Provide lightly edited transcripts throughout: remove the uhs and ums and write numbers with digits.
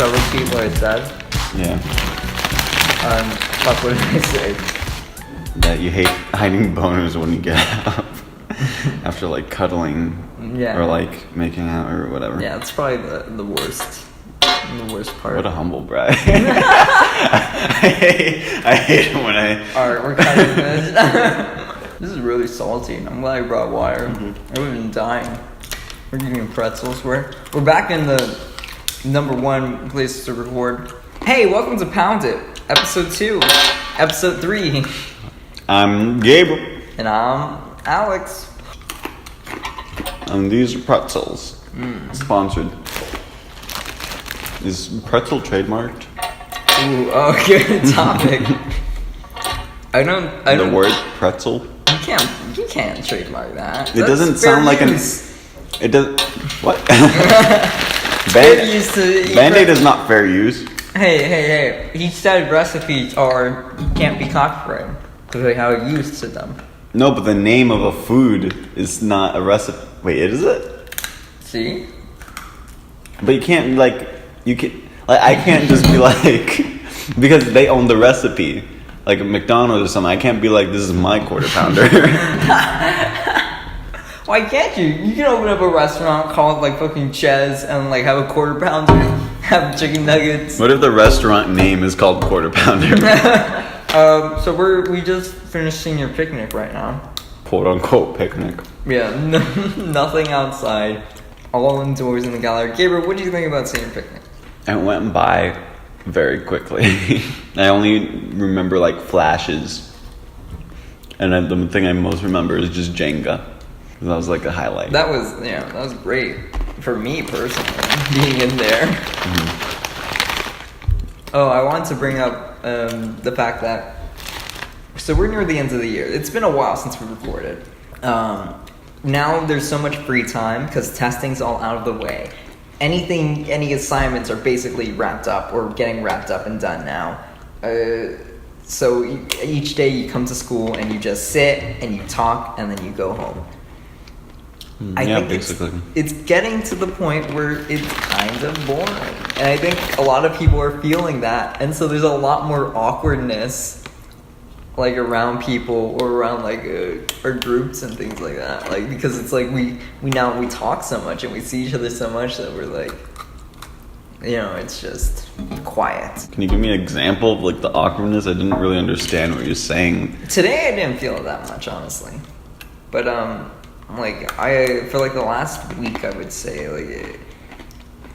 several people I said. Yeah. Fuck, what did I say? That you hate hiding boners when you get up after like cuddling or like making out or whatever. Yeah, it's probably the worst. The worst part. What a humble brag. I hate it when I... Alright, we're cutting this. This is really salty. I'm glad I brought water. I would have been dying. We're eating pretzels. We're back in the number one place to record. Hey, welcome to Pound It, episode 2, episode 3. I'm Gabriel. And I'm Alex. And these are pretzels. Sponsored. Is Pretzel trademarked? Ooh, oh, good topic. I don't. The word pretzel? You can't trademark that. It doesn't sound like use. It does. What? Band-Aid is not fair use. Hey. Each said recipes can't be copyrighted because they have a use to them. No, but the name of a food is not a recipe. Wait, is it? See? But you can't I can't just be like, because they own the recipe, like a McDonald's or something. I can't be like, this is my quarter pounder. Why can't you? You can open up a restaurant called like fucking Chez and like have a quarter pounder, have chicken nuggets. What if the restaurant name is called Quarter Pounder? So we just finished senior picnic right now. Quote unquote picnic. Yeah, nothing outside. All indoors in the gallery. Gabriel, what do you think about senior picnic? It went by very quickly. I only remember like flashes. And then the thing I most remember is just Jenga. That was like a highlight. That was great. For me personally, being in there. Mm-hmm. Oh, I wanted to bring up the fact that, so we're near the end of the year. It's been a while since we recorded. Now there's so much free time because testing's all out of the way. Any assignments are basically wrapped up or getting wrapped up and done now. So each day you come to school and you just sit and you talk and then you go home. I think basically. It's getting to the point where it's kind of boring. And I think a lot of people are feeling that. And so there's a lot more awkwardness like around people or around like our groups and things like that, like because it's like we talk so much and we see each other so much that we're like, it's just quiet. Can you give me an example of like the awkwardness? I didn't really understand what you're saying. Today I didn't feel it that much, honestly, but for like the last week I would say like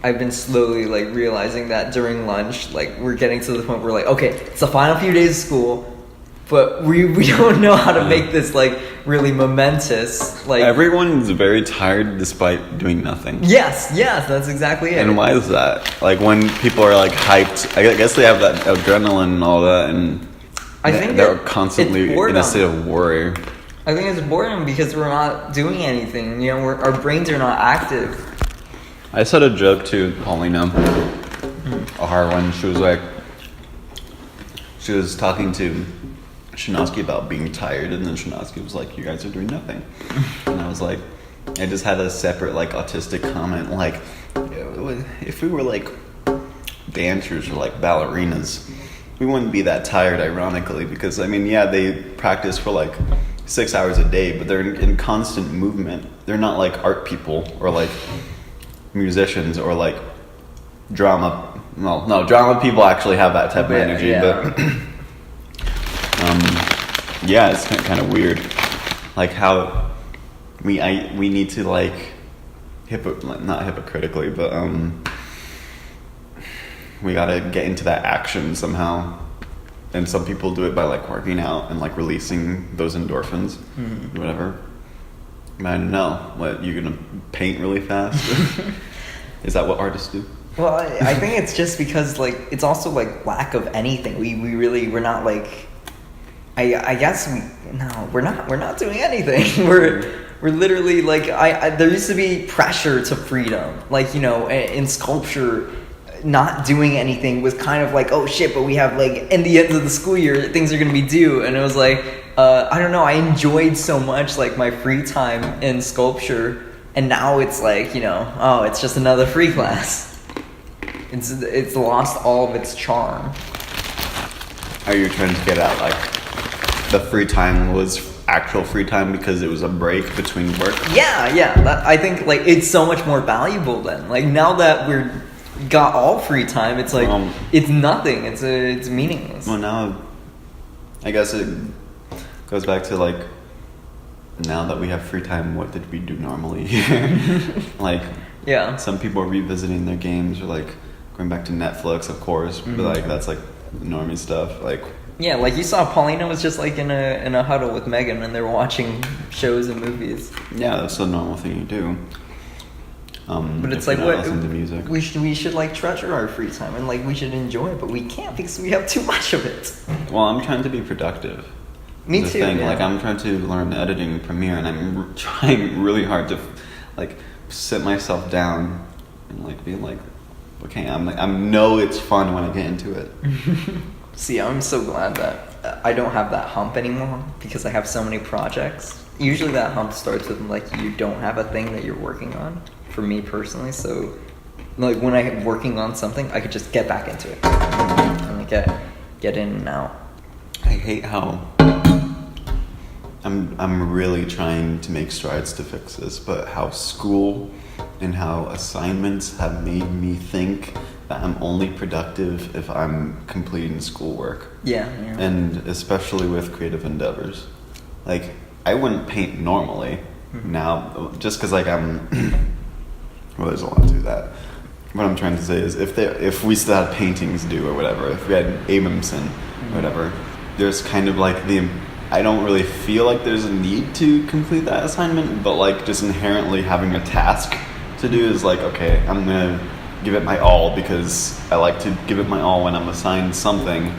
I've been slowly like realizing that during lunch like we're getting to the point where like, okay, it's the final few days of school, but we don't know how to make this like really momentous. Like everyone is very tired despite doing nothing. Yes, that's exactly it. And why is that? Like when people are like hyped, I guess they have that adrenaline and all that, and I think they're constantly in a state of worry. I think it's boredom because we're not doing anything. Our brains are not active. I said a joke to Paulina, a hard one. She was talking to Shinoski about being tired, and then Shinoski was like, you guys are doing nothing. And I was like, I just had a separate like autistic comment like, if we were like dancers or like ballerinas, we wouldn't be that tired, ironically, because they practice for like 6 hours a day, but they're in constant movement. They're not like art people or like musicians or like drama. Well, no, drama people actually have that type of energy, but it's kind of weird, like how we need to like not hypocritically, but we gotta get into that action somehow, and some people do it by like working out and like releasing those endorphins, whatever. I don't know, what, you're gonna paint really fast? Is that what artists do? Well, I think it's just because like it's also like lack of anything. We're not like. I guess we're not doing anything. We're literally like there used to be pressure to freedom, like in sculpture, not doing anything was kind of like, oh shit, but we have like in the end of the school year things are gonna be due, and it was like I don't know, I enjoyed so much like my free time in sculpture, and now it's like it's just another free class. It's lost all of its charm. Are you trying to get at like the free time was actual free time because it was a break between work? Yeah. I think like it's so much more valuable then. Like now that we're got all free time, it's like it's nothing. It's meaningless. Well, now I guess it goes back to like now that we have free time, what did we do normally here? Like some people are revisiting their games or like going back to Netflix, of course, but like that's like normie stuff. Like like you saw Paulina was just like in a huddle with Megan and they're watching shows and movies. Yeah, that's the normal thing you do. But it's like what listen to music. We should like treasure our free time and like we should enjoy it, but we can't because we have too much of it. Well, I'm trying to be productive. Me too. Thing. Like I'm trying to learn editing in Premiere, and I'm trying really hard to like sit myself down and like be like, okay, I know it's fun when I get into it. See, I'm so glad that I don't have that hump anymore because I have so many projects. Usually that hump starts with like you don't have a thing that you're working on. For me personally, so like when I'm working on something, I could just get back into it and like get in and out. I hate how I'm really trying to make strides to fix this, but how school and how assignments have made me think that I'm only productive if I'm completing schoolwork. Yeah. And especially with creative endeavors. Like, I wouldn't paint normally now, just because like I'm... well, there's a lot to that. What I'm trying to say is if we still had paintings due or whatever, if we had Abramson or whatever, there's kind of like I don't really feel like there's a need to complete that assignment, but like just inherently having a task to do is like, okay, I'm going to give it my all because I like to give it my all when I'm assigned something.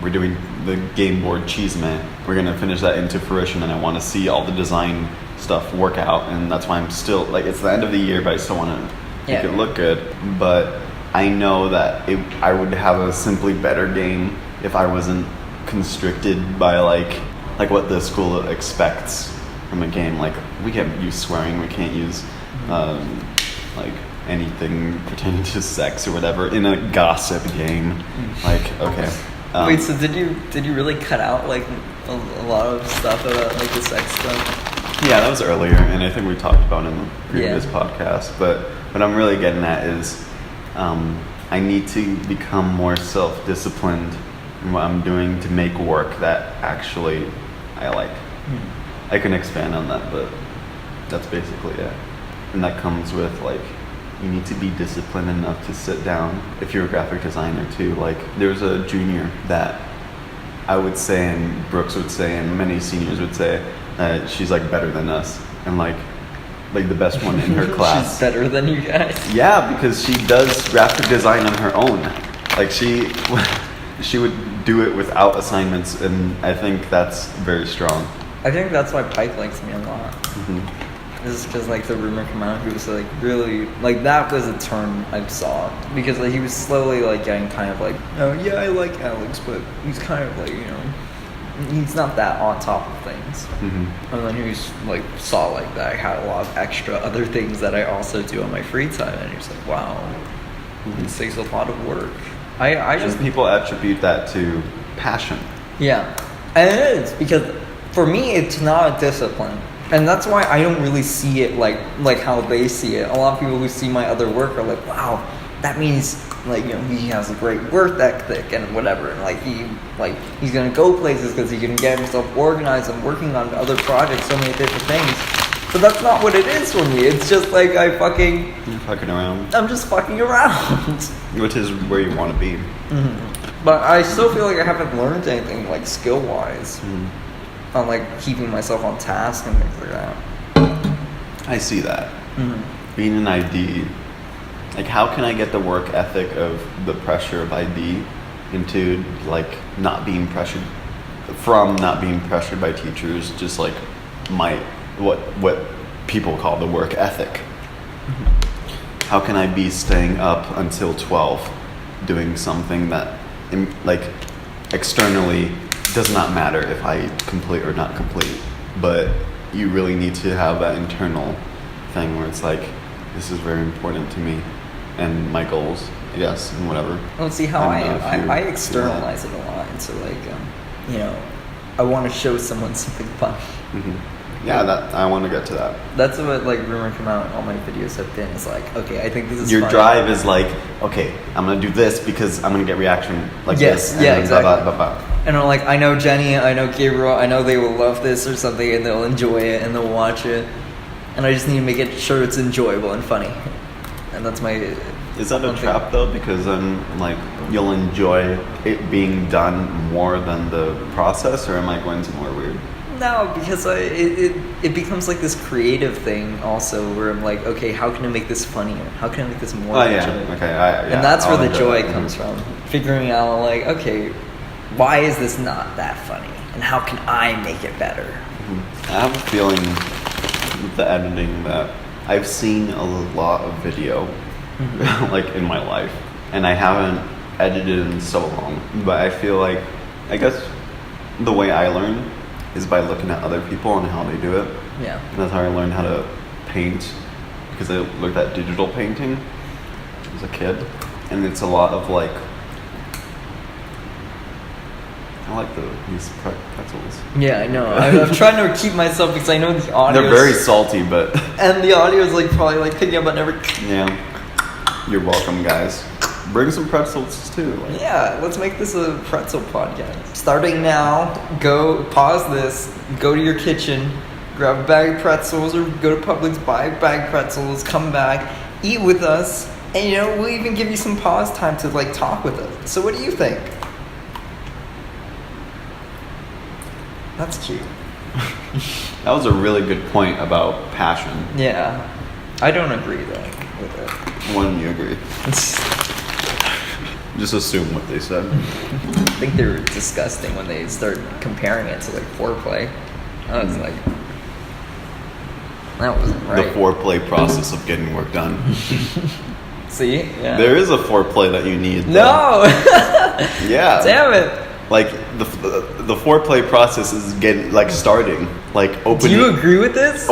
We're doing the game board Cheese Man. We're going to finish that into fruition, and I want to see all the design stuff work out, and that's why I'm still like, it's the end of the year, but I still want to make it look good. But I know that I would have a simply better game if I wasn't constricted by like what the school expects from a game. Like we can't use swearing, we can't use like anything pertaining to sex or whatever in a gossip game. Like okay. Wait, so did you really cut out like a lot of stuff about like the sex stuff? Yeah, that was earlier, and I think we talked about it in the previous podcast. But what I'm really getting at is I need to become more self-disciplined in what I'm doing to make work that actually I like. I can expand on that, but that's basically it. And that comes with like, you need to be disciplined enough to sit down. If you're a graphic designer too, like there's a junior that I would say, and Brooks would say, and many seniors would say, she's like better than us, and like the best one in her class. She's better than you guys. Yeah, because she does graphic design on her own. Like she would do it without assignments, and I think that's very strong. I think that's why Pike likes me a lot. This is because like the rumor came out, he was like really like that was a turn I saw because like, he was slowly like getting kind of like, oh yeah, I like Alex, but he's kind of like, you know, he's not that on top of things. And then he was like saw like that I had a lot of extra other things that I also do on my free time, and he was like, wow, this takes a lot of work. I just and people attribute that to passion. Yeah, and it is because for me it's not a discipline. And that's why I don't really see it like how they see it. A lot of people who see my other work are like, wow, that means like, you know, he has a great work ethic and whatever. And like he's gonna go places because he can get himself organized and working on other projects, so many different things. But that's not what it is for me. It's just like you're fucking around. I'm just fucking around. Which is where you want to be. But I still feel like I haven't learned anything like skill wise. On like keeping myself on task and things like that. I see that. Being an ID, like how can I get the work ethic of the pressure of ID into like not being pressured by teachers, just like what people call the work ethic. How can I be staying up until 12 doing something that like externally does not matter if I complete or not complete, but you really need to have that internal thing where it's like, this is very important to me, and my goals, I guess, and whatever. Well, see how I am. I externalize it a lot. So like, I want to show someone something fun. Mm-hmm. Yeah, that I want to get to that. That's what like Rumor Come Out and all my videos have been. It's like, okay, I think this is your funny. drive is like, okay, I'm gonna do this because I'm gonna get reaction like yes, this. Yeah, exactly. Blah, blah, blah, blah. And I'm like, I know Jenny, I know Gabriel, I know they will love this or something, and they'll enjoy it and they'll watch it, and I just need to make it sure it's enjoyable and funny. And that's my. Is that a trap though? Because then, like, you'll enjoy it being done more than the process, or am I going somewhere weird? No, because it becomes like this creative thing also, where I'm like, okay, how can I make this funnier? How can I make this more enjoyable? Okay, and that's where the joy comes from. Figuring out like, okay, why is this not that funny? And how can I make it better? Mm-hmm. I have a feeling with the editing that I've seen a lot of video, like in my life, and I haven't edited in so long. But I feel like, I guess, the way I learn is by looking at other people and how they do it. Yeah. And that's how I learned how to paint, because I looked at digital painting as a kid, and it's a lot of like, I like these pretzels. Yeah, I know. I'm trying to keep myself because I know the audio. They're very salty, but and the audio is like probably like picking up on every. Yeah. You're welcome, guys. Bring some pretzels too. Like. Yeah, let's make this a pretzel podcast. Starting now, go pause this, go to your kitchen, grab a bag of pretzels, or go to Publix, buy a bag of pretzels, come back, eat with us, and we'll even give you some pause time to like talk with us. So what do you think? That's cute. That was a really good point about passion. Yeah. I don't agree though with it. When you agree. Just assume what they said. I think they were disgusting when they started comparing it to like foreplay. I was like, that wasn't right. The foreplay process of getting work done. See? Yeah. There is a foreplay that you need. No! Yeah. Damn it. Like the foreplay process is getting like starting, like opening. Do you agree with this?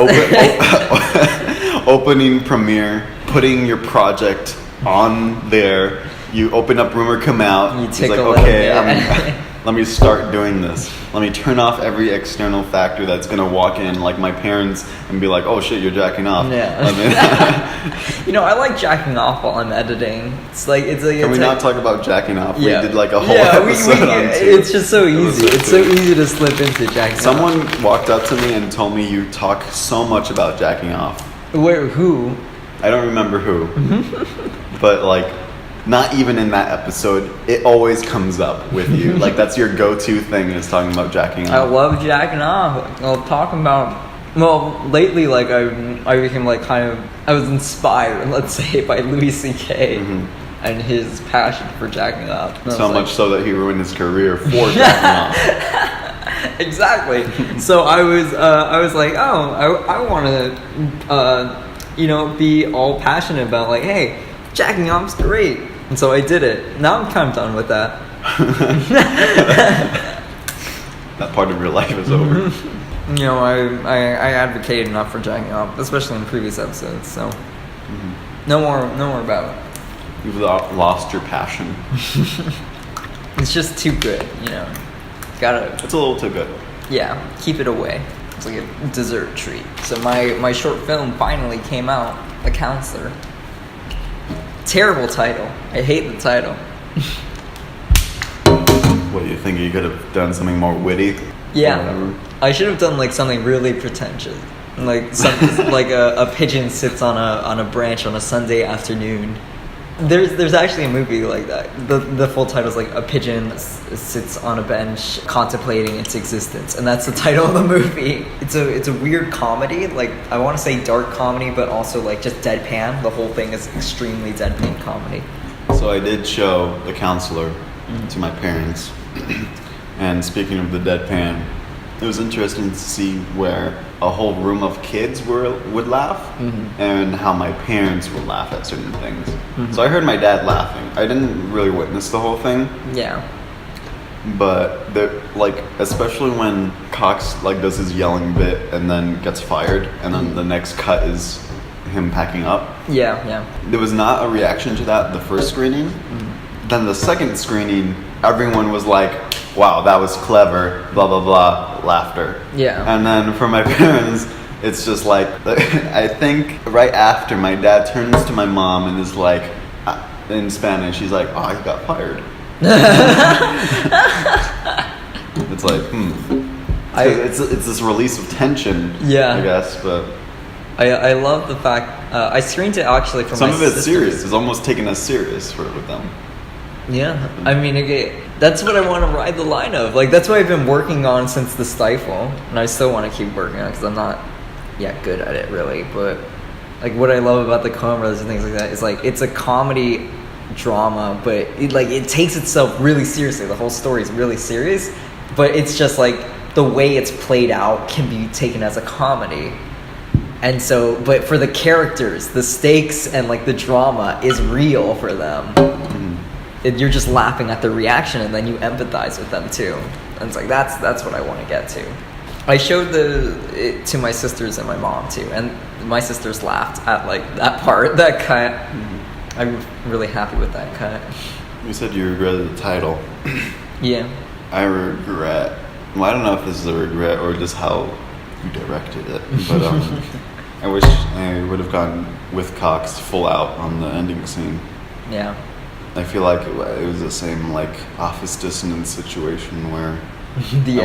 Opening Premiere, putting your project on there. You open up Rumor Come Out. You take it's like, okay, let me start doing this. Let me turn off every external factor that's gonna walk in, like my parents, and be like, "Oh shit, you're jacking off." Yeah. I like jacking off while I'm editing. It's like Can we not talk about jacking off? Yeah. We did like a whole episode on it. It's just so easy. It's so easy to slip into jacking Someone off. walked up to me and told me you talk so much about jacking off. Where? Who? I don't remember who, but like. Not even in that episode, it always comes up with you. Like that's your go-to thing is talking about jacking off. I love jacking off. I'll talk about. Well, lately, like I became like I was inspired, let's say, by Louis C.K. And his passion for jacking off. So much so that he ruined his career for jacking off. Exactly. So I was like, oh, I want to, be all passionate about like, hey, jacking off's great. And so I did it. Now I'm kind of done with that. That part of your life is over. I advocated enough for jacking off, especially in previous episodes. So no more about it. You've lost your passion. It's just too good, Gotta. It's a little too good. Yeah, keep it away. It's like a dessert treat. So my short film finally came out, The Counselor. Terrible title. I hate the title. What do you think? You could have done something more witty? Yeah. I should have done like something really pretentious. Like something like a pigeon sits on a branch on a Sunday afternoon. There's actually a movie like that. The full title is like A Pigeon Sits on a Bench Contemplating Its Existence, and that's the title of the movie. It's a weird comedy, like I want to say dark comedy, but also like just deadpan. The whole thing is extremely deadpan comedy. So I did show The Counselor to my parents, and speaking of the deadpan, it was interesting to see where a whole room of kids would laugh, and how my parents would laugh at certain things. So I heard my dad laughing. I didn't really witness the whole thing. Yeah. But like, especially when Cox like does his yelling bit and then gets fired, and then the next cut is him packing up. Yeah. There was not a reaction to that the first screening. Then the second screening, everyone was like, wow, that was clever, blah, blah, blah, laughter. Yeah. And then for my parents, it's just like, I think right after my dad turns to my mom and is like, in Spanish, he's like, oh, he got fired. It's like, it's this release of tension, I guess, but... I love the fact, I screened it actually for some my of it's sisters. serious. It's almost taken as serious with them. Yeah, I mean, that's what I want to ride the line of. Like, that's what I've been working on since the Stifle, and I still want to keep working on it because I'm not good at it, really. But, like, what I love about the Coen Brothers and things like that is, like, it's a comedy drama, but, it takes itself really seriously. The whole story is really serious, but it's just, like, the way it's played out can be taken as a comedy. And so, but for the characters, the stakes and, like, the drama is real for them. You're just laughing at the reaction, and then you empathize with them too. And it's like that's what I want to get to. I showed it to my sisters and my mom too, and my sisters laughed at like that part, that cut. I'm really happy with that cut. You said you regretted the title. Yeah. I regret. Well, I don't know if this is a regret or just how you directed it, but I wish I would have gone with Cox full out on the ending scene. Yeah. I feel like it was the same like Office Dissonance situation where the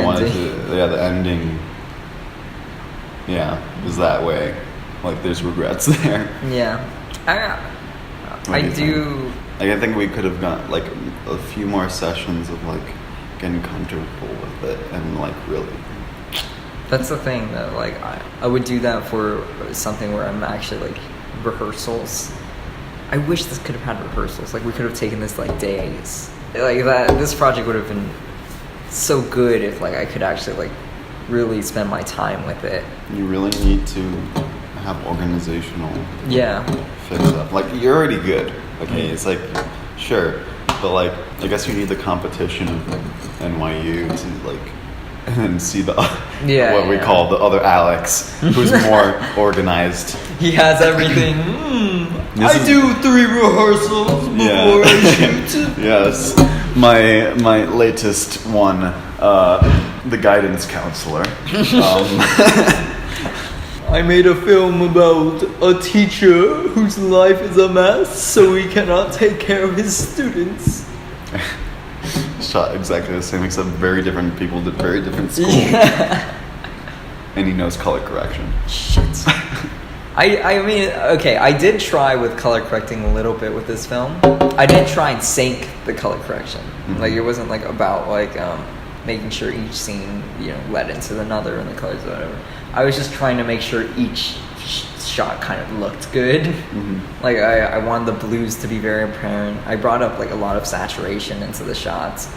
ending was that way. Like there's regrets there. Yeah. I do. Like I think we could have got like a few more sessions of like getting comfortable with it and like really. That's the thing though. Like I would do that for something where I'm actually like rehearsals. I wish this could have had rehearsals. Like we could have taken this like days. Like that. This project would have been so good if like I could actually like really spend my time with it. You really need to have organizational. Yeah. Fix up. Like you're already good. Okay, it's like sure, but like I guess you need the competition of NYU to like and see the what we call the other Alex, who's more organized. He has everything. I do 3 rehearsals before I shoot. Yes, my latest one, the guidance counselor. I made a film about a teacher whose life is a mess, so he cannot take care of his students. Shot exactly the same, except very different people did very different schools. Yeah. And he knows color correction. Shit. I mean, okay, I did try with color correcting a little bit with this film. I didn't try and sync the color correction. Mm-hmm. Like, it wasn't, like, about, like, making sure each scene, led into another and the colors or whatever. I was just trying to make sure each shot kind of looked good. Mm-hmm. Like, I wanted the blues to be very apparent. I brought up, like, a lot of saturation into the shots.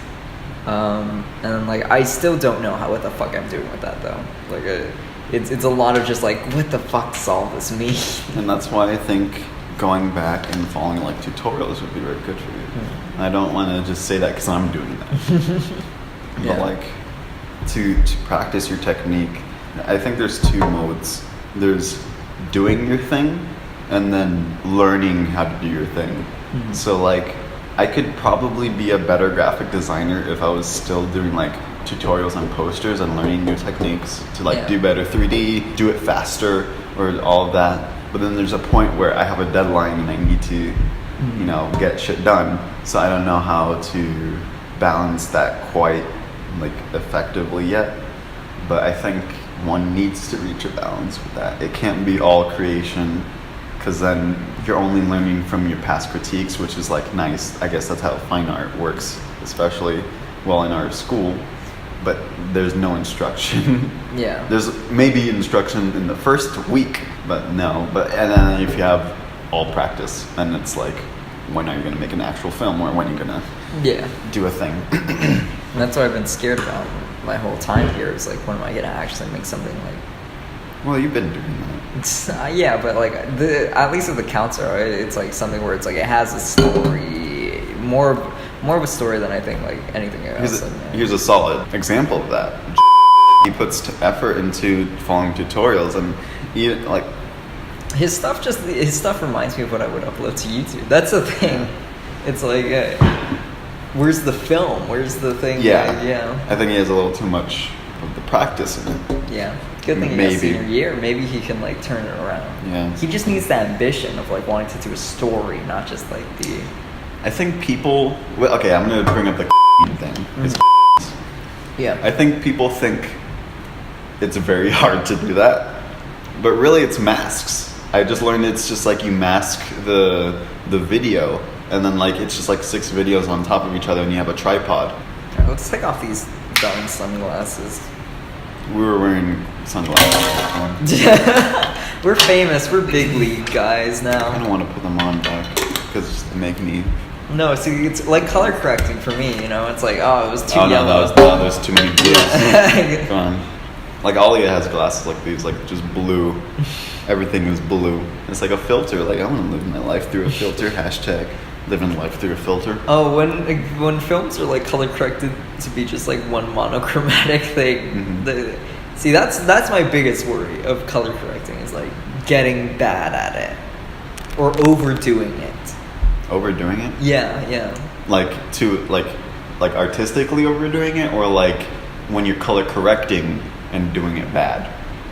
And, like, I still don't know what the fuck I'm doing with that, though. Like, it's a lot of just, like, what the fuck does all this mean? And that's why I think going back and following, like, tutorials would be very good for you. Mm-hmm. I don't want to just say that because I'm doing that. But, like, to practice your technique, I think there's 2 modes. There's doing your thing and then learning how to do your thing. Mm-hmm. So, like, I could probably be a better graphic designer if I was still doing, like, tutorials on posters and learning new techniques to, like, do better 3D, do it faster, or all of that. But then there's a point where I have a deadline and I need to, get shit done. So I don't know how to balance that quite, like, effectively yet. But I think one needs to reach a balance with that. It can't be all creation, because then you're only learning from your past critiques, which is, like, nice. I guess that's how fine art works, especially, well, in our school. But there's no instruction. Yeah. There's maybe instruction in the first week, but no. And then if you have all practice, then it's like, when are you going to make an actual film, or when are you going to do a thing? And that's what I've been scared about my whole time here, is like, when am I going to actually make something like... Well, you've been doing that. Yeah, but like, at least with the counselor, it's like something where it's like, it has a story, more of a story than I think like anything else. Here's a solid example of that. He puts effort into following tutorials, and even like His stuff reminds me of what I would upload to YouTube. That's the thing. It's like, where's the film? Where's the thing? Yeah. I think he has a little too much of the practice in it. Yeah. Good thing he has senior year. Maybe he can like turn it around. Yeah. He just needs the ambition of like wanting to do a story, not just like the. I think people. Okay, I'm gonna bring up the thing. Yeah. I think people think it's very hard to do that, but really it's masks. I just learned it's just like you mask the video, and then like it's just like 6 videos on top of each other, and you have a tripod. Right, let's take off these dumb sunglasses. We were wearing sunglasses. We're famous. We're big league guys now. I don't want to put them on back because they make me. No, see, it's like color correcting for me. You know, it's like, oh, it was too yellow. No, there's too many blues. Come on. Like Alia has glasses like these, like just blue. Everything is blue. It's like a filter. Like I want to live my life through a filter. Hashtag living life through a filter. Oh, when films are like color corrected to be just like one monochromatic thing. Mm-hmm. See, that's my biggest worry of color correcting is like getting bad at it or overdoing it. Overdoing it? Yeah. Like artistically overdoing it, or like when you're color correcting and doing it bad,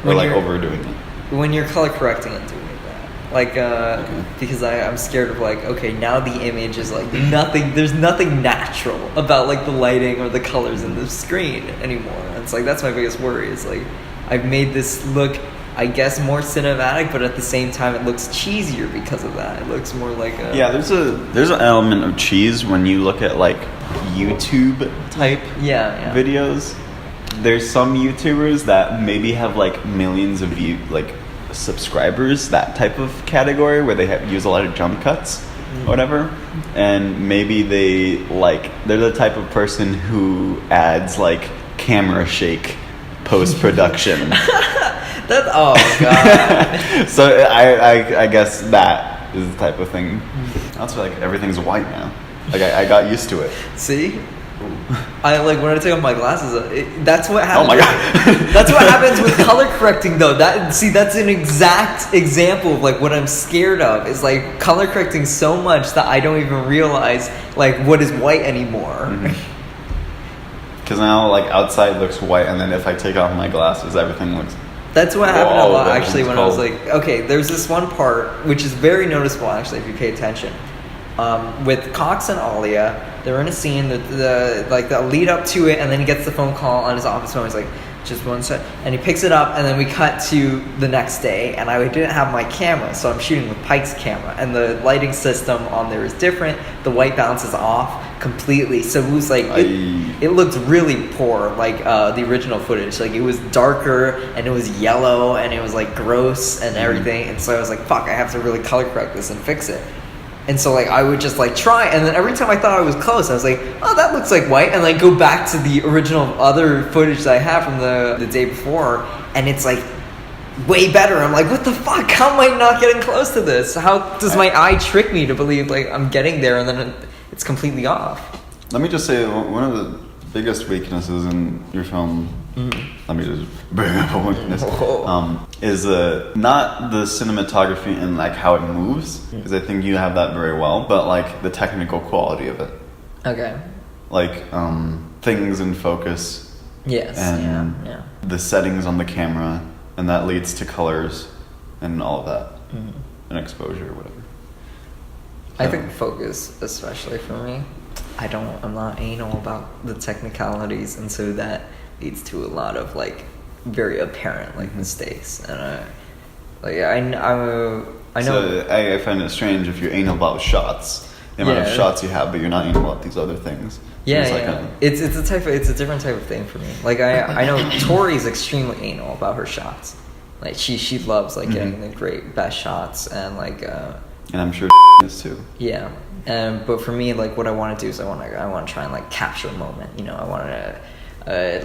or when like overdoing it. When you're color correcting and doing it bad, like okay. Because I'm scared of like, okay, now the image is like nothing. There's nothing natural about like the lighting or the colors in the screen anymore. And it's like that's my biggest worry. Is like I've made this look, I guess, more cinematic, but at the same time it looks cheesier because of that. It looks more like a... Yeah, there's an element of cheese when you look at like YouTube type videos. There's some YouTubers that maybe have like millions of subscribers, that type of category where they use a lot of jump cuts, whatever, and maybe they're the type of person who adds like camera shake post-production. Oh god. So I guess that is the type of thing. That's like everything's white now. Like I got used to it. See, I like when I take off my glasses. That's what happens. Oh my god. That's what happens with color correcting, though. That's an exact example of like what I'm scared of. Is like color correcting so much that I don't even realize like what is white anymore. Because now like outside looks white, and then if I take off my glasses, everything looks. That's what happened a lot actually when I was like, okay, there's this one part which is very noticeable actually if you pay attention. With Cox and Alia, they're in a scene, the lead up to it, and then he gets the phone call on his office phone. He's like, just one sec, and he picks it up, and then we cut to the next day, and I didn't have my camera, so I'm shooting with Pike's camera, and the lighting system on there is different. The white bounces off completely, so it was like it looked really poor, like the original footage. Like it was darker, and it was yellow, and it was like gross and everything. And so I was like, fuck, I have to really color correct this and fix it. And so like I would just like try, and then every time I thought I was close, I was like, oh, that looks like white, and like go back to the original other footage that I have from the day before, and it's like way better. I'm like, what the fuck? How am I not getting close to this? How does my eye trick me to believe like I'm getting there, and then it's completely off? Let me just say, one of the biggest weaknesses in your film, let me just bring up a weakness, is not the cinematography and like how it moves, because I think you have that very well, but like the technical quality of it. Okay. Like things in focus. Yes. And the settings on the camera, and that leads to colors and all of that, and exposure or whatever. I think focus, especially for me. I'm not anal about the technicalities, and so that leads to a lot of like very apparent like mistakes. And I know. So I find it strange if you're anal about shots, the amount of shots you have, but you're not anal about these other things. It's a different type of thing for me. Like I know Tori's extremely anal about her shots. Like she loves like getting the great best shots, and like and I'm sure is too. Yeah. But for me, like what I want to do is I want to try and like capture a moment. You know, I want to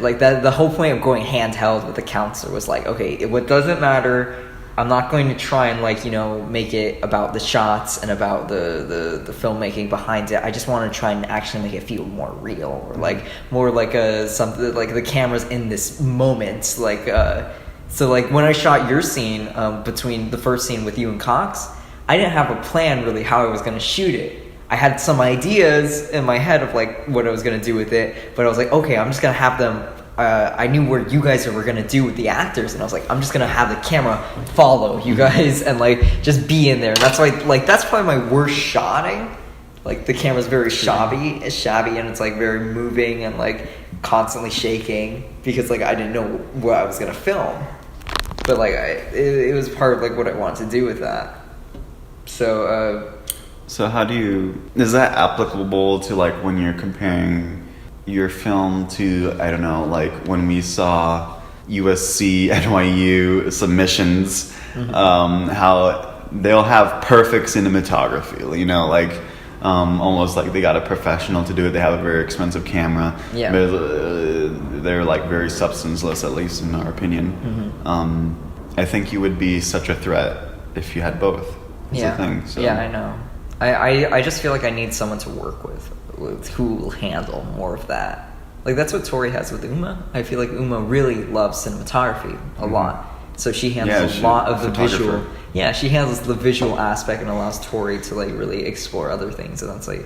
like that. The whole point of going handheld with the counselor was like, okay, what doesn't matter. I'm not going to try and like, you know, make it about the shots and about the filmmaking behind it. I just want to try and actually make it feel more real, or like more like something like the camera's in this moment, like So like when I shot your scene between the first scene with you and Cox, I didn't have a plan really how I was going to shoot it. I had some ideas in my head of like what I was going to do with it, but I was like, okay, I'm just going to have them. I knew what you guys were going to do with the actors, and I was like, I'm just going to have the camera follow you guys and like just be in there. And that's why, like, that's probably my worst shotting. Like the camera's very shabby, and it's like very moving and like constantly shaking because like I didn't know what I was going to film. But like it was part of like what I wanted to do with that. So how do you, is that applicable to like when you're comparing your film to, I don't know, like when we saw USC, NYU submissions, how they'll have perfect cinematography, you know, like almost like they got a professional to do it. They have a very expensive camera. Yeah. But they're like very substanceless, at least in our opinion. I think you would be such a threat if you had both. Yeah. The thing, so. Yeah, I know. I just feel like I need someone to work with who will handle more of that. Like that's what Tori has with Uma. I feel like Uma really loves cinematography a lot. So she handles a lot of the visual. Yeah, she handles the visual aspect and allows Tori to like really explore other things. And that's like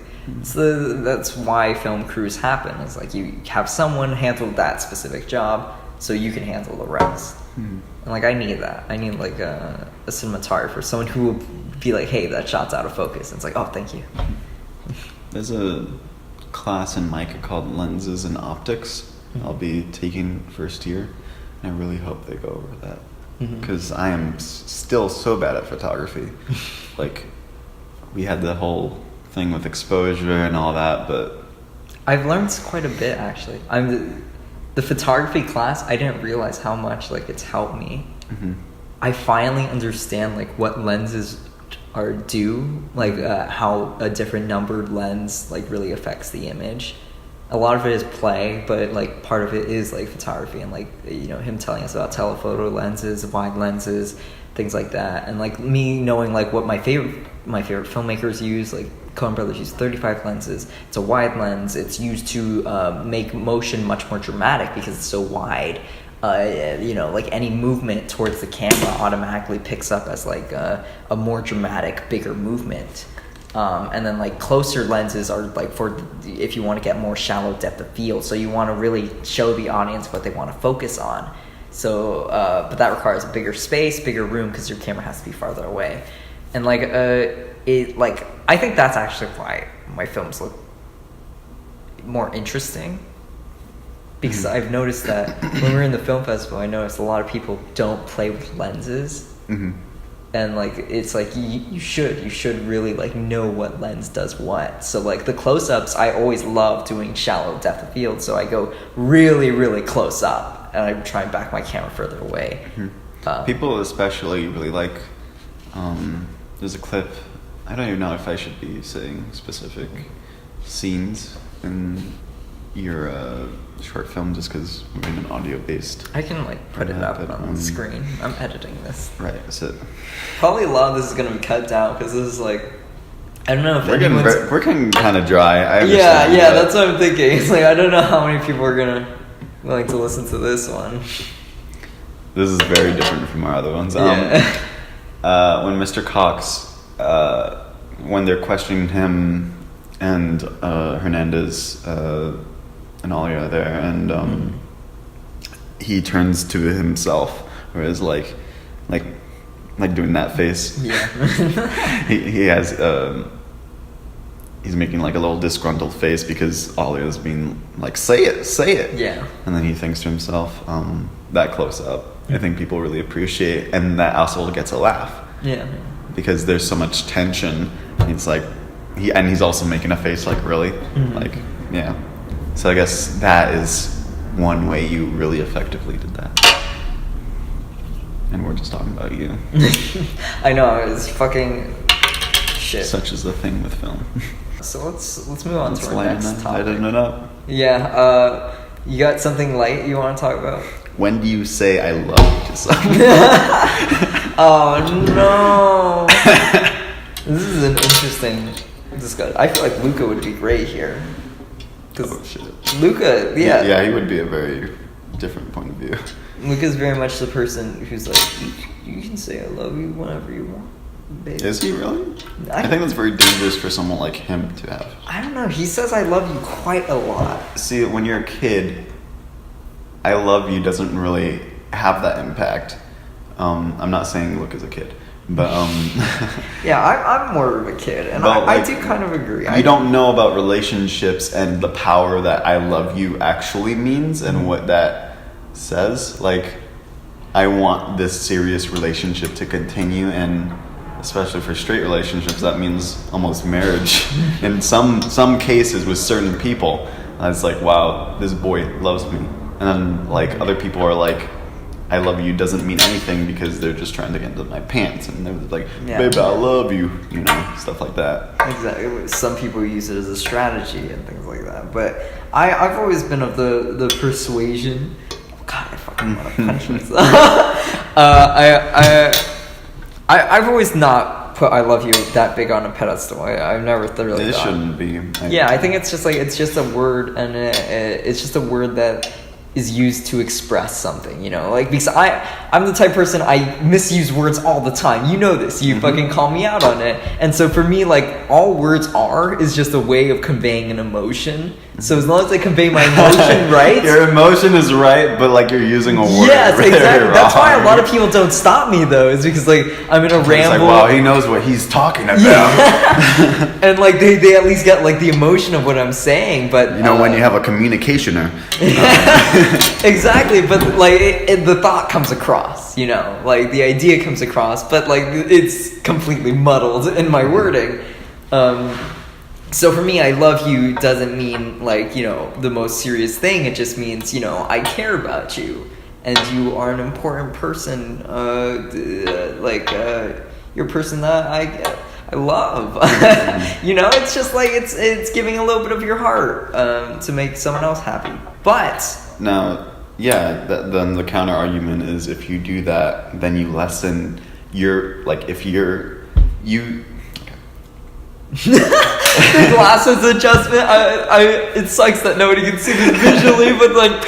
that's why film crews happen. It's like you have someone handle that specific job so you can handle the rest. And like I need that. I need like a cinematographer, someone who will be like, hey, that shot's out of focus. And it's like, oh, thank you. There's a class in MICA called Lenses and Optics. I'll be taking first year, and I really hope they go over that because I am still so bad at photography. Like we had the whole thing with exposure and all that, but I've learned quite a bit actually. The photography class, I didn't realize how much like it's helped me. I finally understand like what lenses are due, like how a different numbered lens like really affects the image. A lot of it is play, but like part of it is like photography and like, you know, him telling us about telephoto lenses, wide lenses, things like that. And like me knowing like what my favorite filmmakers use, like Coen Brothers use 35 lenses. It's a wide lens. It's used to make motion much more dramatic because it's so wide. You know, like any movement towards the camera automatically picks up as like a more dramatic, bigger movement. And then like closer lenses are like for if you want to get more shallow depth of field. So you want to really show the audience what they want to focus on. So, but that requires a bigger space, bigger room because your camera has to be farther away. And like I think that's actually why my films look more interesting. Because I've noticed that when we're in the film festival, I noticed a lot of people don't play with lenses. And like it's like you should really like know what lens does what. So like the close-ups, I always love doing shallow depth of field. So I go really, really close up, and I try and back my camera further away. People especially really like. There's a clip. I don't even know if I should be saying specific scenes in your short film just because we're in an audio based. I can like put it up on the screen. I'm editing this. Right. So probably a lot of this is gonna be cut down because this is like, I don't know if we're getting kind of dry. I understand. Yeah, that's what I'm thinking. It's like I don't know how many people are gonna willing to listen to this one. This is very different from our other ones. When Mr. Cox, when they're questioning him and Hernandez and Alia there, and he turns to himself, whereas like doing that face. Yeah. he has he's making like a little disgruntled face because Alia's being like, say it. Yeah. And then he thinks to himself, that close up, I think people really appreciate, and that also gets a laugh. Yeah. Because there's so much tension. It's like he's also making a face like really, like yeah. So I guess that is one way you really effectively did that. And we're just talking about you. I know, it's fucking shit. Such is the thing with film. So let's move on to our next topic. Lighten it up. Yeah, you got something light you want to talk about? When do you say I love you to someone? Oh no! This is an interesting discussion. I feel like Luca would be great here. Oh shit. Luca, yeah. Yeah, he would be a very different point of view. Luca's very much the person who's like, you can say I love you whenever you want, baby. Is he really? I think that's very dangerous for someone like him to have. I don't know. He says I love you quite a lot. See, when you're a kid, I love you doesn't really have that impact. I'm not saying Luca's a kid, but yeah, I'm more of a kid, and I do kind of agree. You don't know about relationships and the power that I love you actually means and what that says. Like, I want this serious relationship to continue, and especially for straight relationships, that means almost marriage. In some cases with certain people, it's like, wow, this boy loves me. And then like other people are like, I love you doesn't mean anything because they're just trying to get into my pants, and they're like, baby, I love you, stuff like that. Exactly. Some people use it as a strategy and things like that. But I've always been of the persuasion. God, I fucking want to punch myself. I've always not put I love you that big on a pedestal. I've never thoroughly. It shouldn't be. I think it's just a word, and it's just a word that is used to express something, because I'm the type of person, I misuse words all the time. You know this. You fucking call me out on it. And so for me, like, all words is just a way of conveying an emotion. So as long as I convey my emotion right. Your emotion is right, but like you're using a word. Yes, really exactly. wrong. That's why a lot of people don't stop me though. Is because like I'm in a ramble. It's like, wow, he knows what he's talking about. Yeah. And like they at least get like the emotion of what I'm saying. But when you have a communicationer. Exactly, but like the thought comes across, like the idea comes across, but like it's completely muddled in my wording. So for me, I love you doesn't mean like, the most serious thing. It just means, I care about you and you are an important person. You're a person that I love. It's just like it's giving a little bit of your heart to make someone else happy. But now, then the counter argument is if you do that, then you lessen your the glasses adjustment. It sucks that nobody can see this visually, but like,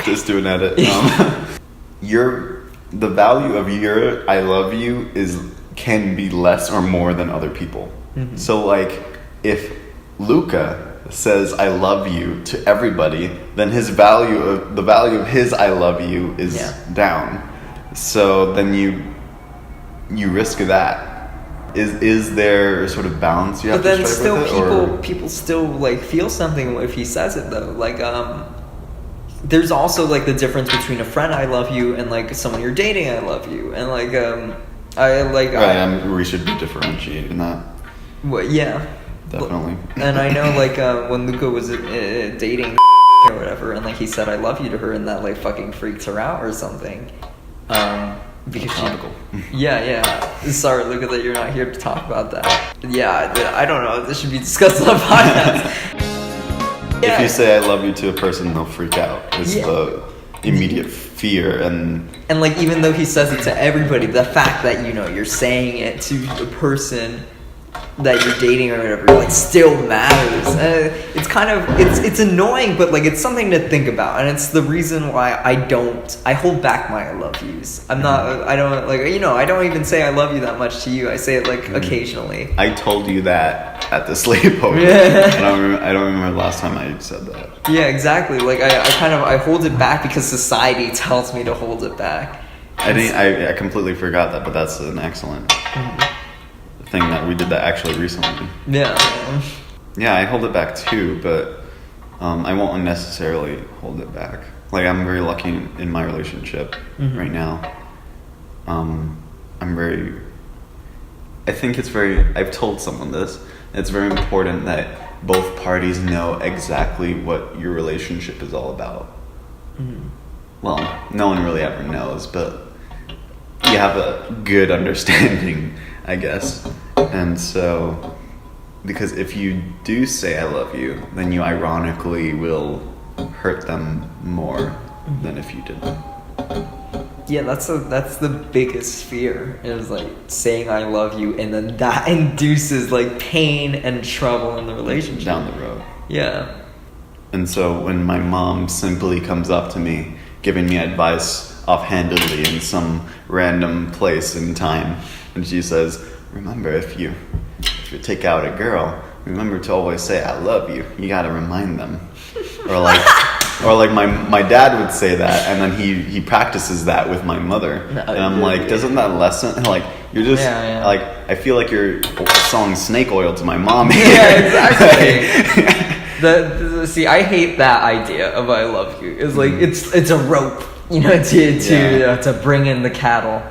just do an edit. The value of your I love you can be less or more than other people. Mm-hmm. So like, if Luca says I love you to everybody, then the value of his I love you is down. So then you risk that. Is there a sort of balance you have to strike still with it? people still like feel something if he says it though. Like there's also like the difference between a friend I love you and like someone you're dating I love you, and like we should be differentiating that. Well, yeah. Definitely. And I know like when Luca was dating or whatever, and like he said I love you to her, and that like fucking freaked her out or something. Because sorry, Luca, that you're not here to talk about that. Yeah, I don't know. This should be discussed on the podcast. If you say I love you to a person, they'll freak out. It's the immediate fear and like even though he says it to everybody, the fact that you're saying it to the person that you're dating or whatever, like, still matters. It's kind of it's annoying, but like it's something to think about, and it's the reason why I hold back my I love yous. I don't even say I love you that much to you. I say it like occasionally. I told you that at the sleepover. Yeah. I don't remember the last time I said that. Yeah, exactly. Like I hold it back because society tells me to hold it back. I completely forgot that, but that's an excellent thing that we did that actually recently. Yeah, I hold it back too, but I won't unnecessarily hold it back. Like, I'm very lucky in my relationship right now. I've told someone this, it's very important that both parties know exactly what your relationship is all about. Well, no one really ever knows, but you have a good understanding, I guess. And so, because if you do say I love you, then you ironically will hurt them more than if you didn't. Yeah, that's the biggest fear, is like saying I love you, and then that induces like pain and trouble in the relationship down the road. Yeah. And so when my mom simply comes up to me giving me advice offhandedly in some random place in time, and she says, "Remember, if you take out a girl, remember to always say I love you. You gotta remind them." Or like my dad would say that, and then he practices that with my mother, and I'm like, doesn't that lesson, like, you're just like, I feel like you're selling snake oil to my mom here. Yeah, exactly. See, I hate that idea of I love you. It's like it's a rope, to bring in the cattle.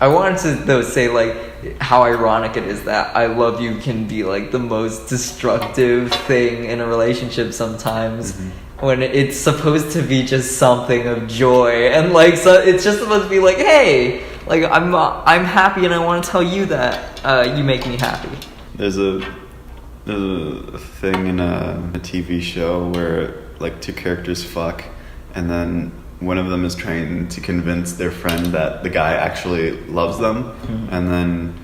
I wanted to though say like how ironic it is that I love you can be like the most destructive thing in a relationship sometimes, when it's supposed to be just something of joy, and like, so it's just supposed to be like, hey, like I'm happy and I want to tell you that you make me happy. There's a thing in a TV show where like two characters fuck, and then one of them is trying to convince their friend that the guy actually loves them, and then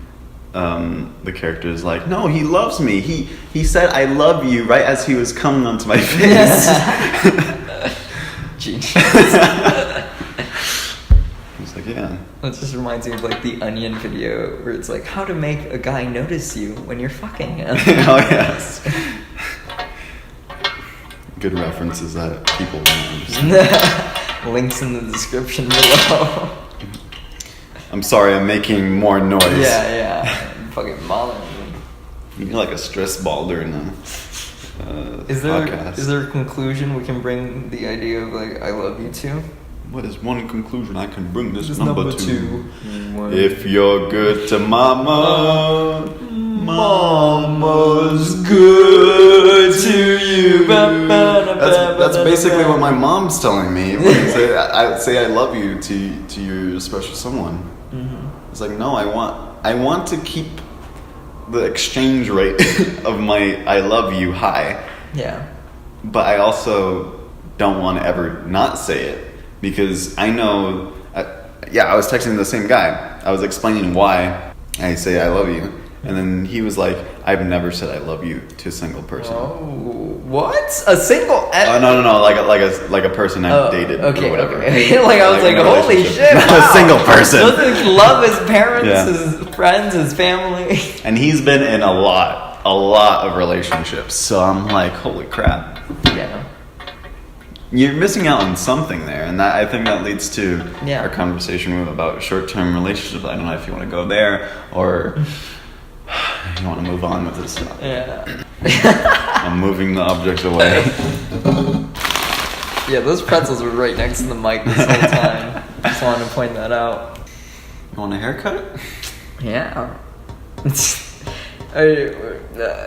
the character is like, no, he loves me. He said I love you right as he was coming onto my face. Genius. It's like, yeah. It just reminds me of like the Onion video where it's like how to make a guy notice you when you're fucking him. Oh yes. Good references that people don't understand. Links in the description below. I'm sorry, I'm making more noise. Yeah. Fucking bothering me. You're like a stress ball during the podcast. Is there a conclusion we can bring the idea of like I love you to? What is one conclusion I can bring this Just number two. If you're good to mama, mama's good to you. That's basically what my mom's telling me. When I say I love you to your special someone. It's like, no, I want to keep the exchange rate of my I love you high. Yeah. But I also don't want to ever not say it, because I know, I was texting the same guy. I was explaining why I say I love you. And then he was like, I've never said I love you to a single person. Oh, what? A single? Oh, no, like a person I dated or whatever. Okay. Like I was like holy shit. Not a single person. Doesn't he love his parents, his friends, his family? And he's been in a lot of relationships. So I'm like, holy crap. Yeah. You're missing out on something there, and that I think that leads to Yeah. our conversation about short-term relationships. I don't know if you want to go there or you want to move on with this stuff. Yeah. I'm moving the objects away. Yeah, those pretzels were right next to the mic this whole time. Just wanted to point that out. You want a haircut? Yeah.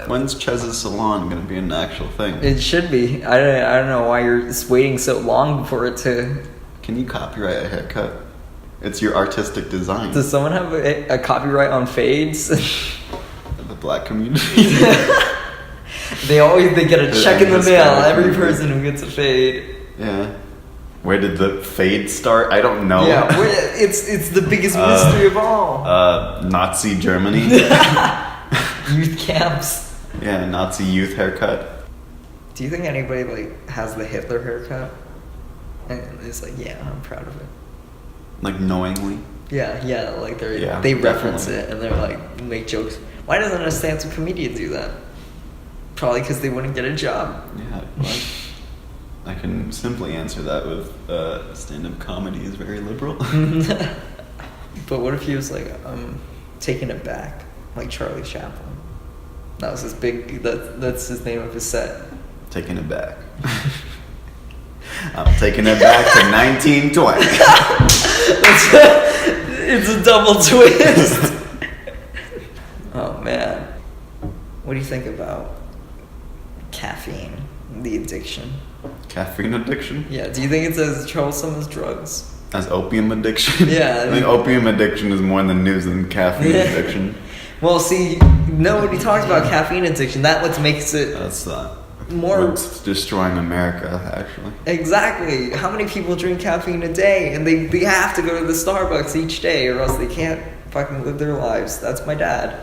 When's Chez's salon going to be an actual thing? It should be. I don't know why you're just waiting so long before it to... Can you copyright a haircut? It's your artistic design. Does someone have a copyright on fades? The black community. They get a check in the mail. Every person who gets a fade. Yeah. Where did the fade start? I don't know. Yeah, it's the biggest mystery of all. Nazi Germany. Youth camps. Yeah, Nazi youth haircut. Do you think anybody like has the Hitler haircut? And it's like, yeah, I'm proud of it. Like knowingly? Yeah, like Yeah, they reference definitely. it and they're like make jokes. Why doesn't a stand-up comedian do that? Probably because they wouldn't get a job. Yeah, well, I can simply answer that with stand-up comedy is very liberal. But what if he was like, taking it back, like Charlie Chaplin? That was his big. That's his name of his set. Taking it back. I'm taking it back to 1920. It's a double twist. Oh man, what do you think about caffeine, the addiction? Caffeine addiction? Yeah, do you think it's as troublesome as drugs? As opium addiction? Yeah. I think opium addiction is more in the news than caffeine addiction. Well, see, nobody talks about caffeine addiction. That's what makes it That's more... what's destroying America, actually. Exactly. How many people drink caffeine a day? And they have to go to the Starbucks each day or else they can't fucking live their lives. That's my dad.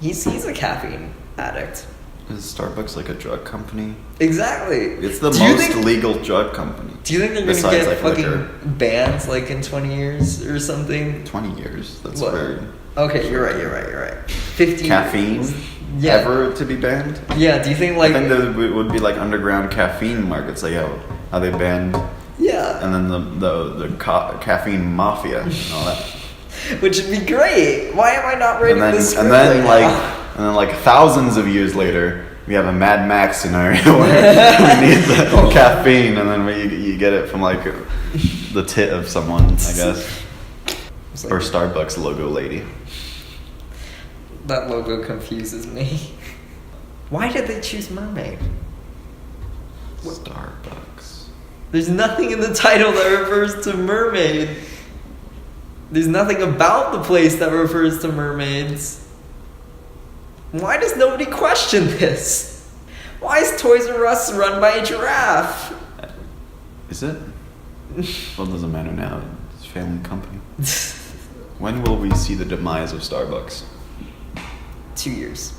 He's a caffeine addict. Is Starbucks like a drug company? Exactly. It's the most legal drug company. Do you think they're going to besides, get like, fucking liquor. bans like in 20 years or something? 20 years. That's What? very... Okay, you're right. 50 Caffeine? years. Yeah. Ever to be banned? Yeah, do you think like... I think there would be like underground caffeine markets, like how they banned... Yeah. And then the caffeine mafia and all that. Which would be great. Why am I not writing this script And then right now? and then like thousands of years later, we have a Mad Max scenario where we need the caffeine, and then you get it from like the tit of someone, I guess, It's like- or Starbucks logo lady. That logo confuses me. Why did they choose mermaid? Starbucks. There's nothing in the title that refers to mermaid. There's nothing about the place that refers to mermaids. Why does nobody question this? Why is Toys R Us run by a giraffe? Is it? Well, it doesn't matter now. It's a family company. When will we see the demise of Starbucks? 2 years.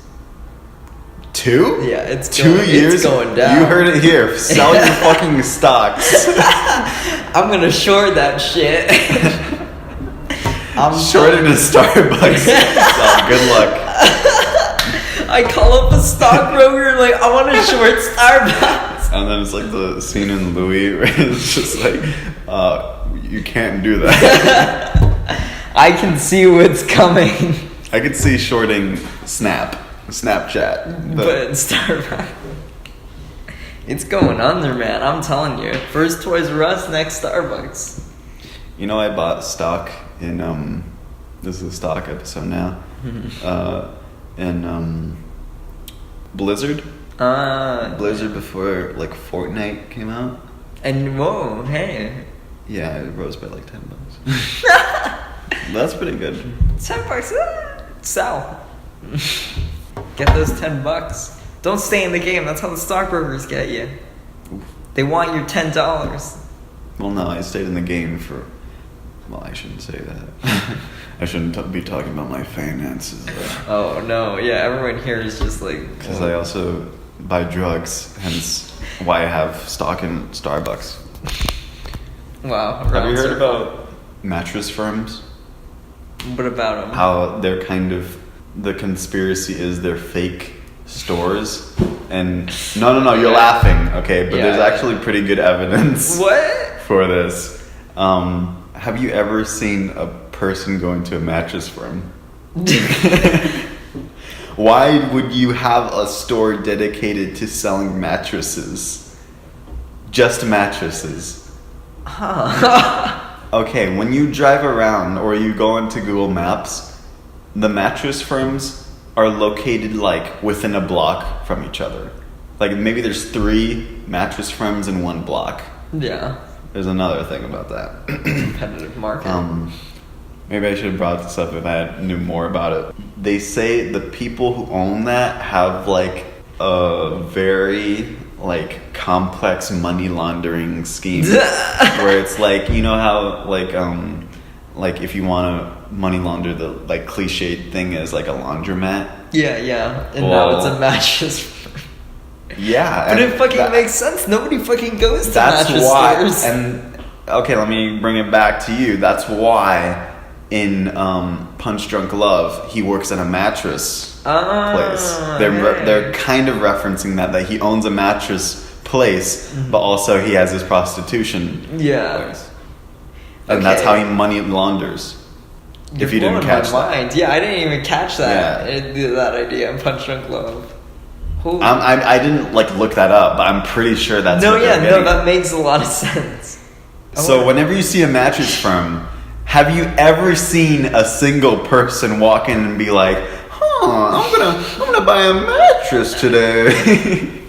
2? Yeah, it's 2 going, years. It's going down. You heard it here. Sell your fucking stocks. I'm gonna short that shit. I'm Shorted to Starbucks. So, good luck. I call up the stockbroker like I want to short Starbucks. And then it's like the scene in Louis where it's just like, you can't do that. I can see what's coming. I could see shorting Snapchat. But Starbucks. It's going under, man. I'm telling you. First Toys R Us, next Starbucks. You know, I bought stock in, this is a stock episode now, in Blizzard. Blizzard before, like, Fortnite came out. And whoa, hey. Yeah, it rose by like $10. That's pretty good. $10, sell. Get those $10. Don't stay in the game. That's how the stockbrokers get you. Oof. They want your $10. Well, no, I stayed in the game for... Well, I shouldn't say that. I shouldn't be talking about my finances. Oh no, yeah. Everyone here is just like. Because I also buy drugs, hence why I have stock in Starbucks. Wow. Have you heard about mattress firms? What about them? How they're kind of... The conspiracy is they're fake stores. And... No, you're laughing, okay? But Yeah. there's actually pretty good evidence What? for this. Have you ever seen a person go into a mattress firm? Why would you have a store dedicated to selling mattresses? Just mattresses. Huh. Okay, when you drive around or you go into Google Maps, the mattress firms are located like within a block from each other. Like maybe there's 3 mattress firms in one block. Yeah. There's another thing about that. Competitive market. Maybe I should have brought this up if I knew more about it. They say the people who own that have like a very like complex money laundering scheme where it's like, you know how like if you want to money launder, the like cliched thing is like a laundromat. Yeah. And Well, now it's a mattress. Yeah. But and it fucking makes sense. Nobody fucking goes to that's mattress why, stores. and okay, let me bring it back to you. That's why in Punch Drunk Love he works at a mattress place. They're kind of referencing that he owns a mattress place, but also he has his prostitution place, and that's how he money launders. You're if you didn't blowing catch my that, mind. Yeah, I didn't even catch that. Yeah. That idea in Punch Drunk Love. Holy. I didn't like look that up, but I'm pretty sure that's what they're getting. that makes a lot of sense. So whenever you see a mattress firm, have you ever seen a single person walk in and be like, I'm gonna buy a mattress today?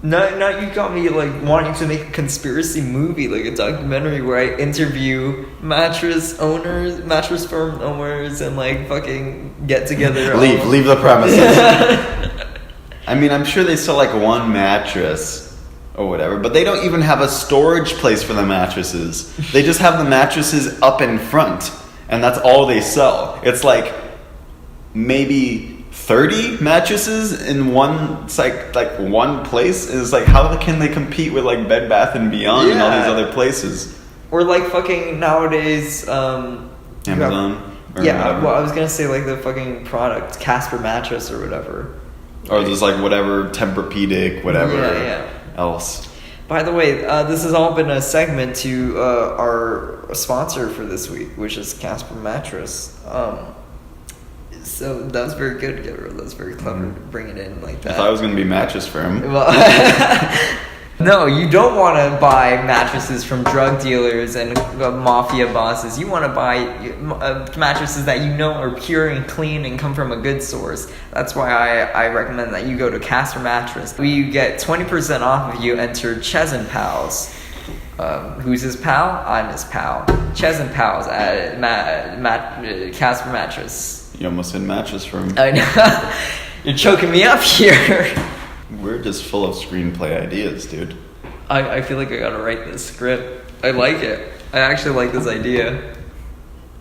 Now you got me like wanting to make a conspiracy movie, like a documentary where I interview mattress firm owners, and like fucking get together. Leave the premises. I mean, I'm sure they sell like one mattress or whatever, but they don't even have a storage place for the mattresses. They just have the mattresses up in front, and that's all they sell. It's like maybe 30 mattresses in one one place is like, how can they compete with like Bed Bath and Beyond and all these other places? Or like fucking nowadays, Amazon. Well, I was gonna say like the fucking product Casper mattress or whatever. Or there's like whatever Tempur-Pedic, whatever else. By the way, this has all been a segment to our sponsor for this week, which is Casper Mattress. So that was very good, Gabriel. That was very clever to bring it in like that. I thought it was going to be Mattress Firm. Well, no, you don't want to buy mattresses from drug dealers and mafia bosses. You want to buy mattresses that you know are pure and clean and come from a good source. That's why I recommend that you go to Casper Mattress. We get 20% off if you enter Ches and Pals. Who's his pal? I'm his pal. Ches and Pals at Casper Mattress. You almost said Mattress Firm. I know. You're choking me up here. We're just full of screenplay ideas, dude. I feel like I gotta write this script. I like it. I actually like this idea.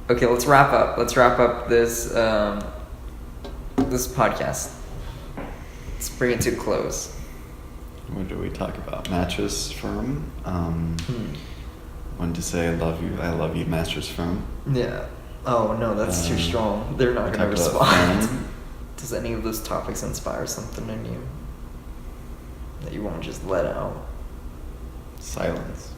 Okay, let's wrap up. Let's wrap up this this podcast. Let's bring it to a close. What do we talk about? Mattress Firm. Wanted to say I love you, Mattress Firm. Yeah. Oh no, that's too strong. They're not gonna respond. Does any of those topics inspire something in you that you won't just let out? Silence.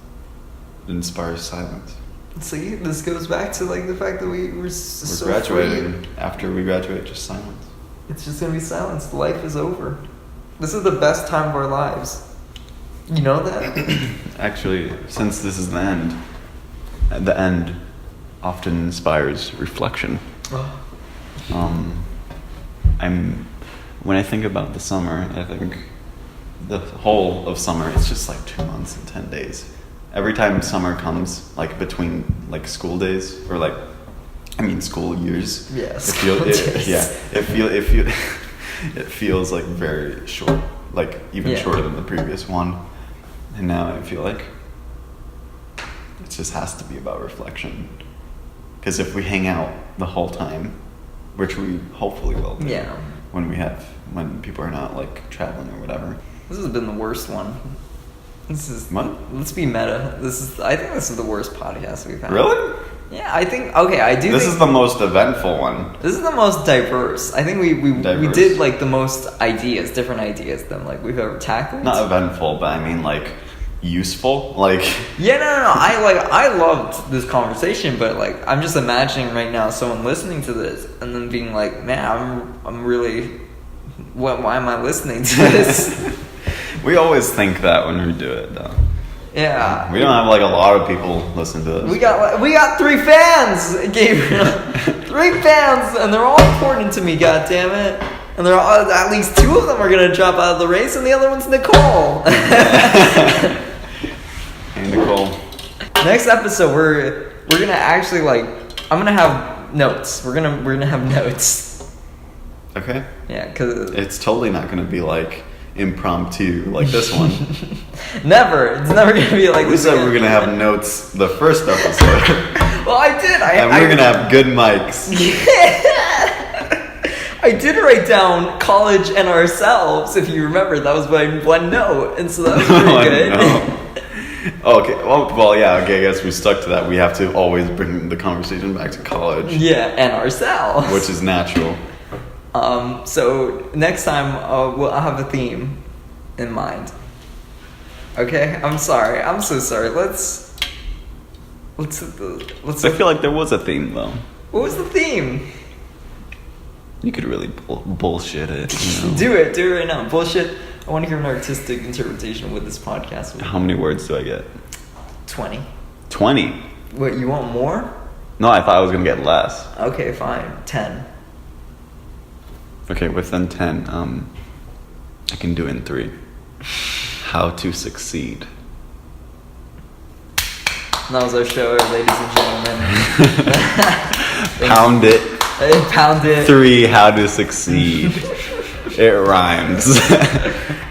It inspires silence. See, this goes back to like the fact that we're so graduating. free. After we graduate, just silence. It's just gonna be silence. Life is over. This is the best time of our lives. You know that? Actually, since this is the end often inspires reflection. When I think about the summer, I think the whole of summer, it's just like 2 months and 10 days. Every time summer comes, like between like school days or school years. Yes. It feels like very short, like even shorter than the previous one. And now I feel like it just has to be about reflection. Because if we hang out the whole time, which we hopefully will do, when people are not like traveling or whatever. This has been the worst one. This is what? Let's be meta. I think this is the worst podcast we've had. Really? Yeah, I think. Okay, I do. This is the most eventful one. This is the most diverse. I think we did like the most ideas, different ideas than like we've ever tackled. Not eventful, but I mean like useful. Like no. I loved this conversation, but like I'm just imagining right now someone listening to this and then being like, man, I'm really. Why am I listening to this? We always think that when we do it, though. Yeah. We don't have like a lot of people listen to this. We got 3 fans, Gabriel. 3 fans, and they're all important to me. God damn it! And they're all, at least 2 of them are gonna drop out of the race, and the other one's Nicole. Hey, Nicole. Next episode, we're gonna actually I'm gonna have notes. We're gonna have notes. Okay. Yeah, cause it's totally not gonna be like impromptu like this one. Never. It's never gonna be like we this. We said we're gonna have notes the first episode. Well, I did. And we're gonna have good mics. I did write down college and ourselves. If you remember, that was my one note, and so that was pretty good. No. Okay. Well, yeah. Okay. I guess we stuck to that. We have to always bring the conversation back to college. Yeah, and ourselves, which is natural. So next time I'll have a theme in mind. Okay, I'm sorry. I'm so sorry. Let's. I feel like there was a theme though. What was the theme? You could really bullshit it. You know? Do it right now. Bullshit. I want to hear an artistic interpretation with this podcast. How many words do I get? 20. 20. What, you want more? No, I thought I was gonna get less. Okay, fine. 10. Okay, within 10, I can do in 3. How to succeed. That was our show, ladies and gentlemen. Pound it. Pound it. 3, how to succeed. It rhymes.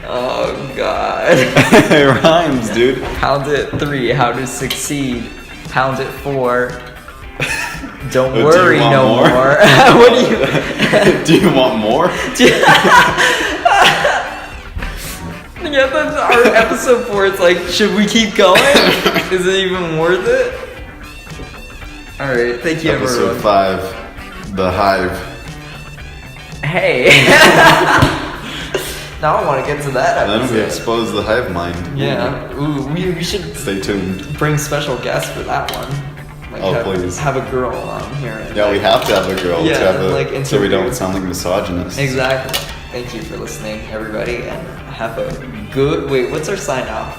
Oh, God. It rhymes, dude. Pound it. 3, how to succeed. Pound it. 4. Don't Do you worry want no more? more. What do you? Do you want more? Yeah, that's our episode 4. It's like, should we keep going? Is it even worth it? All right, thank you, Episode everyone. 5, The Hive. Hey. Now I want to get to that And then we episode. expose the hive mind. Yeah. Ooh, we should Stay tuned. bring special guests for that one. Like Oh, please. Have a girl on here. And Yeah, we have to have a girl Yeah, to have like so we interview. don't sound like misogynists. Exactly. Thank you for listening, everybody, and have a good. Wait, what's our sign off?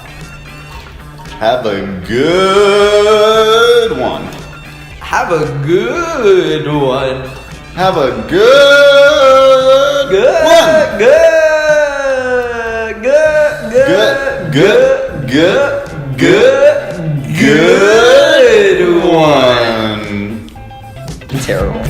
Have a good one. Have a good one. Have a good one. Good. Good one. Good one. Terrible.